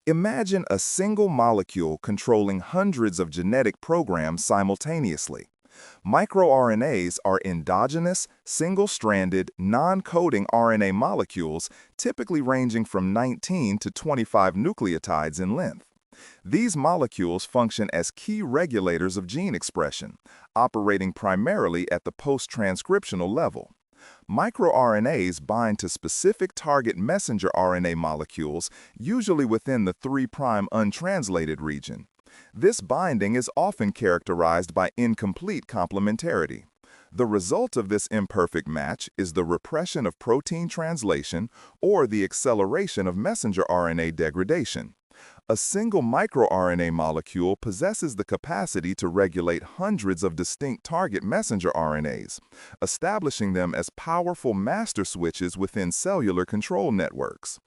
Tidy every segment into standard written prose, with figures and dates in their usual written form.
Imagine a single molecule controlling hundreds of genetic programs simultaneously. MicroRNAs are endogenous, single-stranded, non-coding RNA molecules typically ranging from 19 to 25 nucleotides in length. These molecules function as key regulators of gene expression, operating primarily at the post-transcriptional level. MicroRNAs bind to specific target messenger RNA molecules, usually within the 3' untranslated region. This binding is often characterized by incomplete complementarity. The result of this imperfect match is the repression of protein translation or the acceleration of messenger RNA degradation. A single microRNA molecule possesses the capacity to regulate hundreds of distinct target messenger RNAs, establishing them as powerful master switches within cellular control networks.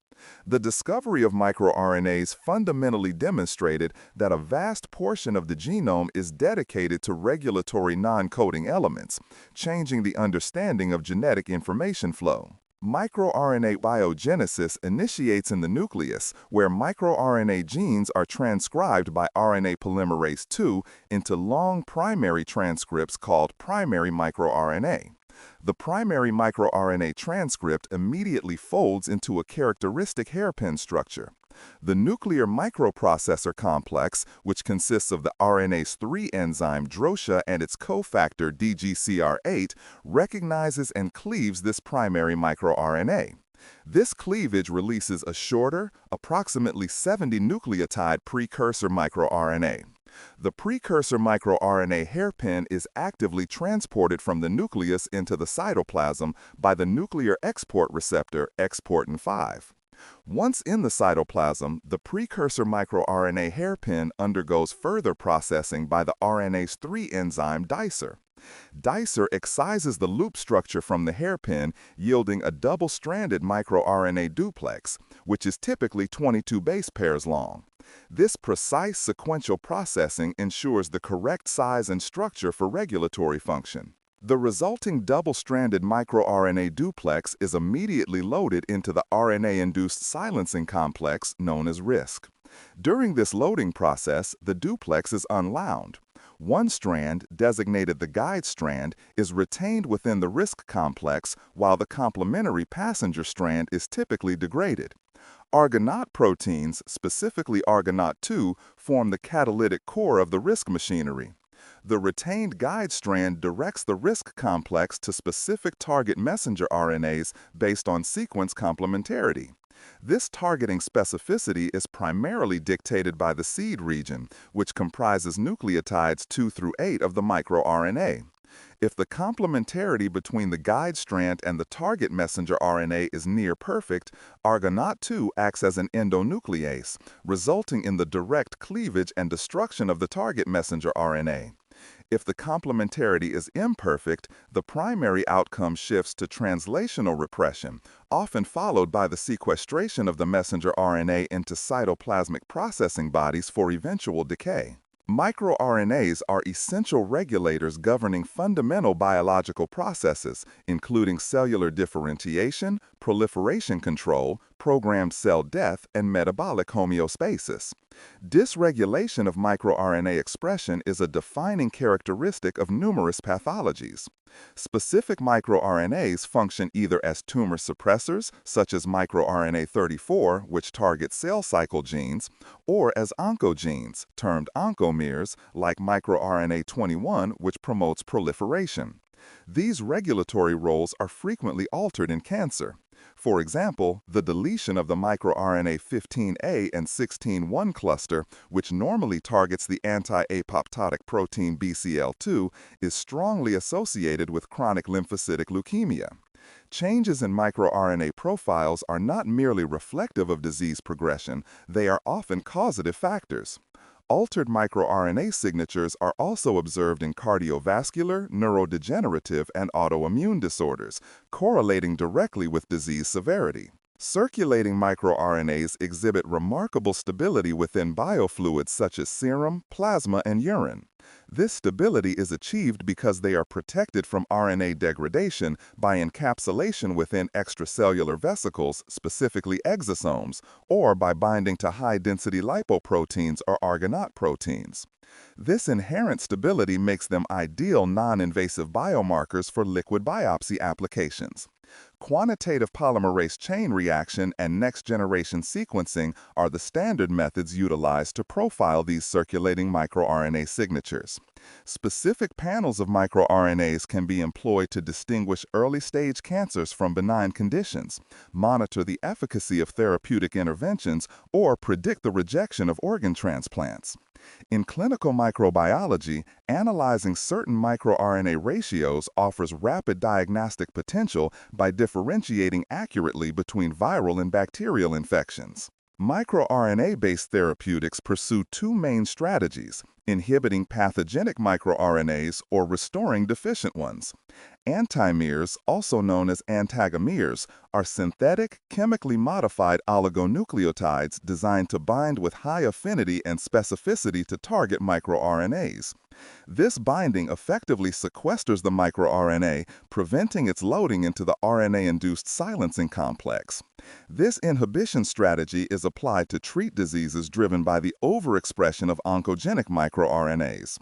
The discovery of microRNAs fundamentally demonstrated that a vast portion of the genome is dedicated to regulatory non-coding elements, changing the understanding of genetic information flow. MicroRNA biogenesis initiates in the nucleus, where microRNA genes are transcribed by RNA polymerase II into long primary transcripts called primary microRNA. The primary microRNA transcript immediately folds into a characteristic hairpin structure. The nuclear microprocessor complex, which consists of the RNase 3 enzyme DROSHA and its cofactor DGCR8, recognizes and cleaves this primary microRNA. This cleavage releases a shorter, approximately 70 nucleotide precursor microRNA. The precursor microRNA hairpin is actively transported from the nucleus into the cytoplasm by the nuclear export receptor exportin 5. Once in the cytoplasm, the precursor microRNA hairpin undergoes further processing by the RNase 3 enzyme dicer. Dicer excises the loop structure from the hairpin, yielding a double-stranded microRNA duplex, which is typically 22 base pairs long. This precise sequential processing ensures the correct size and structure for regulatory function. The resulting double-stranded microRNA duplex is immediately loaded into the RNA-induced silencing complex known as RISC. During this loading process, the duplex is unwound. One strand, designated the guide strand, is retained within the RISC complex, while the complementary passenger strand is typically degraded. Argonaute proteins, specifically Argonaute 2, form the catalytic core of the RISC machinery. The retained guide strand directs the RISC complex to specific target messenger RNAs based on sequence complementarity. This targeting specificity is primarily dictated by the seed region, which comprises nucleotides 2 through 8 of the microRNA. If the complementarity between the guide strand and the target messenger RNA is near perfect, Argonaute 2 acts as an endonuclease, resulting in the direct cleavage and destruction of the target messenger RNA. If the complementarity is imperfect, the primary outcome shifts to translational repression, often followed by the sequestration of the messenger RNA into cytoplasmic processing bodies for eventual decay. MicroRNAs are essential regulators governing fundamental biological processes, including cellular differentiation, proliferation control, programmed cell death, and metabolic homeostasis. Dysregulation of microRNA expression is a defining characteristic of numerous pathologies. Specific microRNAs function either as tumor suppressors, such as microRNA 34, which targets cell cycle genes, or as oncogenes, termed oncomiRs, like microRNA 21, which promotes proliferation. These regulatory roles are frequently altered in cancer. For example, the deletion of the microRNA 15A and 16-1 cluster, which normally targets the anti-apoptotic protein BCL2, is strongly associated with chronic lymphocytic leukemia. Changes in microRNA profiles are not merely reflective of disease progression, they are often causative factors. Altered microRNA signatures are also observed in cardiovascular, neurodegenerative, and autoimmune disorders, correlating directly with disease severity. Circulating microRNAs exhibit remarkable stability within biofluids such as serum, plasma, and urine. This stability is achieved because they are protected from RNA degradation by encapsulation within extracellular vesicles, specifically exosomes, or by binding to high-density lipoproteins or argonaute proteins. This inherent stability makes them ideal non-invasive biomarkers for liquid biopsy applications. Quantitative polymerase chain reaction and next-generation sequencing are the standard methods utilized to profile these circulating microRNA signatures. Specific panels of microRNAs can be employed to distinguish early-stage cancers from benign conditions, monitor the efficacy of therapeutic interventions, or predict the rejection of organ transplants. In clinical microbiology, analyzing certain microRNA ratios offers rapid diagnostic potential by differentiating accurately between viral and bacterial infections. MicroRNA-based therapeutics pursue two main strategies: inhibiting pathogenic microRNAs or restoring deficient ones. Anti-miRs, also known as antagomirs, are synthetic, chemically modified oligonucleotides designed to bind with high affinity and specificity to target microRNAs. This binding effectively sequesters the microRNA, preventing its loading into the RNA-induced silencing complex. This inhibition strategy is applied to treat diseases driven by the overexpression of oncogenic microRNAs.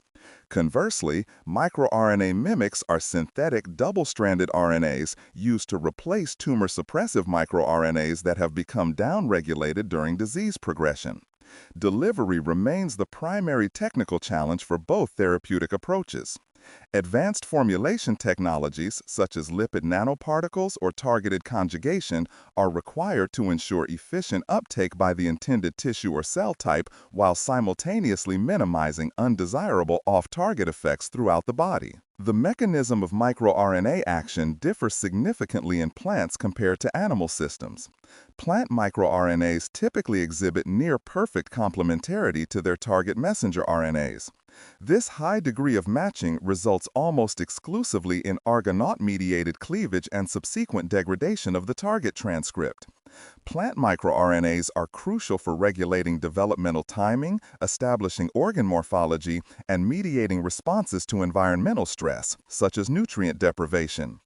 Conversely, microRNA mimics are synthetic double-stranded RNAs used to replace tumor-suppressive microRNAs that have become downregulated during disease progression. Delivery remains the primary technical challenge for both therapeutic approaches. Advanced formulation technologies, such as lipid nanoparticles or targeted conjugation, are required to ensure efficient uptake by the intended tissue or cell type while simultaneously minimizing undesirable off-target effects throughout the body. The mechanism of microRNA action differs significantly in plants compared to animal systems. Plant microRNAs typically exhibit near-perfect complementarity to their target messenger RNAs. This high degree of matching results almost exclusively in argonaute-mediated cleavage and subsequent degradation of the target transcript. Plant microRNAs are crucial for regulating developmental timing, establishing organ morphology, and mediating responses to environmental stress, such as nutrient deprivation.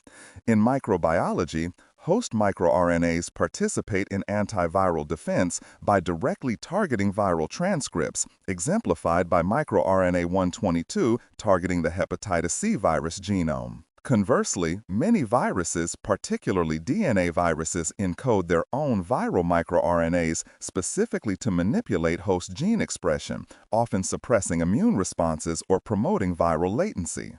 In microbiology, host microRNAs participate in antiviral defense by directly targeting viral transcripts, exemplified by microRNA 122 targeting the hepatitis C virus genome. Conversely, many viruses, particularly DNA viruses, encode their own viral microRNAs specifically to manipulate host gene expression, often suppressing immune responses or promoting viral latency.